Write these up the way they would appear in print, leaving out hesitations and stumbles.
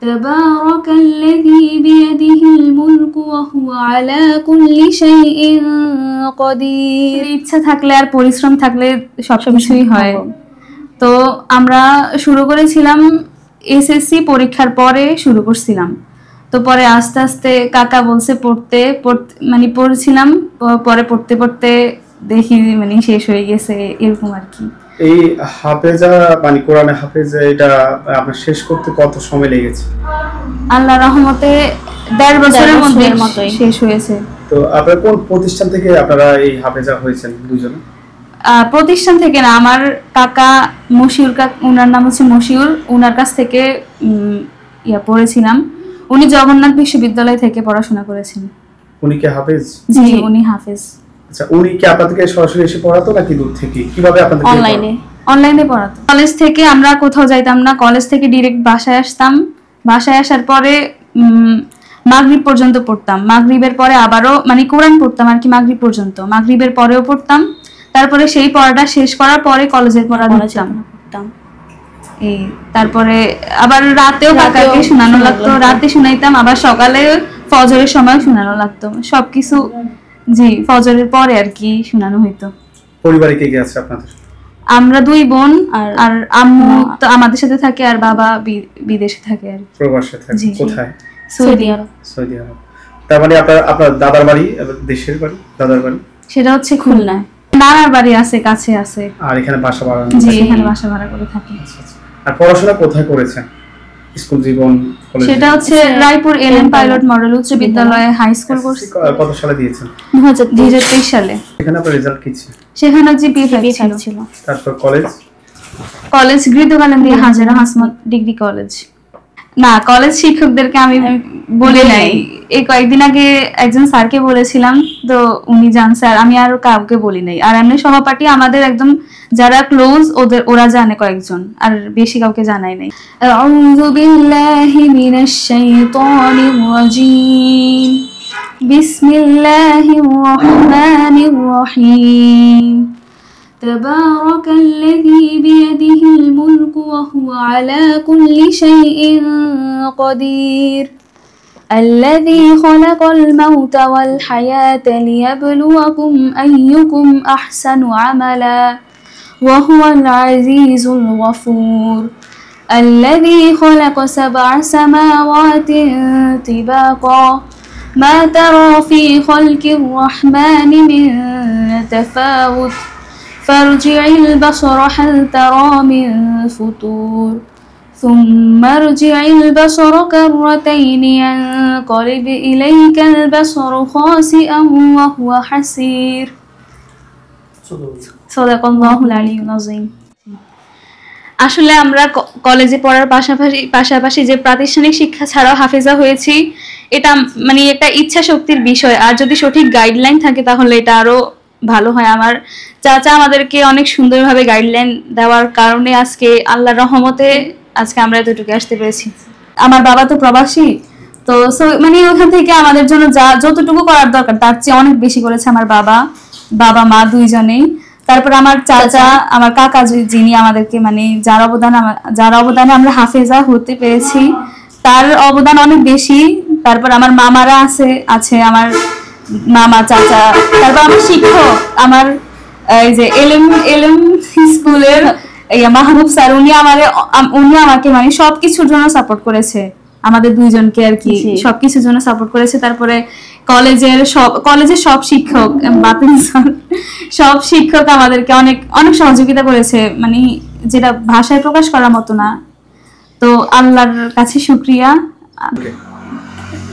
তাবারাকাল্লাযী বিয়াদিহিল মুলকু ওয়া হুয়া আলা কুল্লি শাইইন কাদির। ইচ্ছা থাকলে আর পরিশ্রম থাকলে সবকিছুই হয়। তো আমরা শুরু করেছিলাম এসএসসি পরীক্ষার পরে শুরু করছিলাম। তো পরে আস্তে আস্তে কাকা বলছে পড়তে মানে পড়ছিলাম, পরে পড়তে পড়তে দেখি মানে শেষ হয়ে গেছে এরকম আর কি। এই হাফেজা মানে কোরআনে হাফেজা এটা আপনার শেষ করতে কত সময় লেগেছে? আল্লাহর রহমতে 1.5 বছরের মধ্যে শেষ হয়েছে। তো আপনারা কোন প্রতিষ্ঠান থেকে আপনারা এই হাফেজা হয়েছেন দুজনে? প্রতিষ্ঠান থেকে না, আমার কাকা মশিউর উনার নাম হচ্ছে মশিউর, উনার কাছ থেকে পড়েছিলাম। উনি জগন্নাথ বিশ্ববিদ্যালয় থেকে পড়াশোনা করেছেন। উনি কি হাফেজ? জি, উনি হাফেজ। আচ্ছা, উনি কি আপনাদেরকে সরাসরি এসে পড়াতো নাকি দূর থেকে? কিভাবে আপনাদেরকে? অনলাইনে পড়াতো। কলেজ থেকে আমরা কোথাও যাইতাম না, কলেজ থেকে ডাইরেক্ট বাসায় আসতাম। বাসায় আসার পরে মাগরিব পর্যন্ত পড়তাম। মাগরিবের পরে আবারও মানে কোরআন পড়তাম আর কি মাগরিব পর্যন্ত। মাগরিবের পরেও পড়তাম। তারপরে সেই পড়াটা শেষ করার পরে কলেজের পড়া ধরতাম। এই তারপরে আবার রাতেও কাকাকে শোনানো লাগতো, রাতে শুনাইতাম, আবার সকালে ফজরের সময় শোনানো লাগতো। সবকিছু জি ফজরের পরে আর কি শোনানো হইতো। পরিবারে কে কে আছে আপনাদের? আমরা 2 বোন, আর আম্মু তো আমাদের সাথে থাকে, আর বাবা বিদেশে থাকে আর প্রবাসে থাকে। কোথায়? সৌদি আরব। সৌদি আরব। তার মানে আপনার দাদার বাড়ি, দেশের বাড়ি, দাদার বাড়ি সেটা হচ্ছে খুলনায়। নানার বাড়ি আছে, কাছে আছে। আর এখানে বাসা ভাড়া? জি, এখানে বাসা ভাড়া করে থাকি। আর পড়াশোনা কোথায় করেছেন? স্কুল জীবন? সেটা হচ্ছে রায়পুর এলএম পাইলট মডেল উচ্চ বিদ্যালয়ে হাই স্কুল কোর্স। কত সালে দিয়েছেন? 2023 সালে। সেখানে আপনার রেজাল্ট কি ছিল? সেখানে জিপিএ ছিল। তারপর কলেজ গৃহীতকালেন্দিয়া হাজেরা হাসমত ডিগ্রি কলেজ। না, কলেজ শিক্ষকদেরকে আমি বলি নাই। এই কয়েকদিন আগে একজন স্যারকে বলেছিলাম, তো উনি জানছে, আর আমি আর কাউকে বলি নাই। আর এমনি সহপাঠী আমাদের একদম যারা ক্লোজ ওরা জানে কয়েকজন, আর বেশি কাউকে জানাই নাই। আউযু বিল্লাহি মিনাশ শাইতানির রাজীম। বিসমিল্লাহির রহমানির রহিম। তাবারাকাল্লাযী বিয়াদিহিল মুলকু ওয়া হুয়া আলা কুল্লি শাইইন কাদির। الذي خلق الموت والحياة ليبلوكم أيكم أحسن عملا وهو العزيز الغفور. الذي خلق 7 سماوات طباقا ما ترى في خلق الرحمن من تفاوت فارجع البصر هل ترى من فطور ثم ارجع البصر كرتين ينقلب إليك البصر خاسئا وهو حسير. صدق الله العلي العظيم. আসলে আমরা কলেজে পড়ার পাশাপাশি যে প্রাতিষ্ঠানিক শিক্ষা ছাড়াও হাফেজা হয়েছি, এটা মানে একটা ইচ্ছা শক্তির বিষয়। আর যদি সঠিক গাইডলাইন থাকে তাহলে এটা আরো ভালো হয়। আমার চাচা আমাদেরকে অনেক সুন্দরভাবে গাইডলাইন দেওয়ার কারণে আজকে আল্লাহর রহমতে আজকে আমরা এতটুকু আসতে পেরেছি। আমার বাবা তো প্রবাসী, তো মানে ওখান থেকে আমাদের জন্য যতটুকু করার দরকার তার চেয়ে অনেক বেশি করেছে আমার বাবা মা দুইজনেই। তারপর আমার চাচা, আমার কাকা যিনি আমাদেরকে মানে যার অবদানে আমরা হাফেজা হতে পেরেছি, তার অবদান অনেক বেশি। তারপর আমার মামারা আছে আমার মামা, চাচা, তারপর আমার শিক্ষক, আমার এই যে এলএম স্কুলের মাহবুব স্যার, উনি আমাকে মানে সবকিছুর জন্য সাপোর্ট করেছে, আমাদের দুইজনকে আর কি সবকিছুর জন্য সাপোর্ট করেছে। তারপরে কলেজের সব শিক্ষক, বাতিল সব শিক্ষক আমাদেরকে অনেক অনেক সহযোগিতা করেছে, মানে যেটা ভাষায় প্রকাশ করার মতো না। তো আল্লাহর কাছে শুকরিয়া।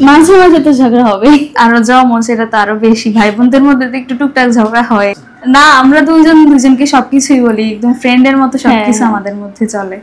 মাঝে মাঝে তো ঝগড়া হবে, আরো জমজ, সেটা তো আরো বেশি। ভাই বোনদের মধ্যে তো একটু টুকটাক ঝগড়া হয় না, আমরা দুজনকে সবকিছুই বলি, একদম ফ্রেন্ডের মতো সবকিছু আমাদের মধ্যে চলে।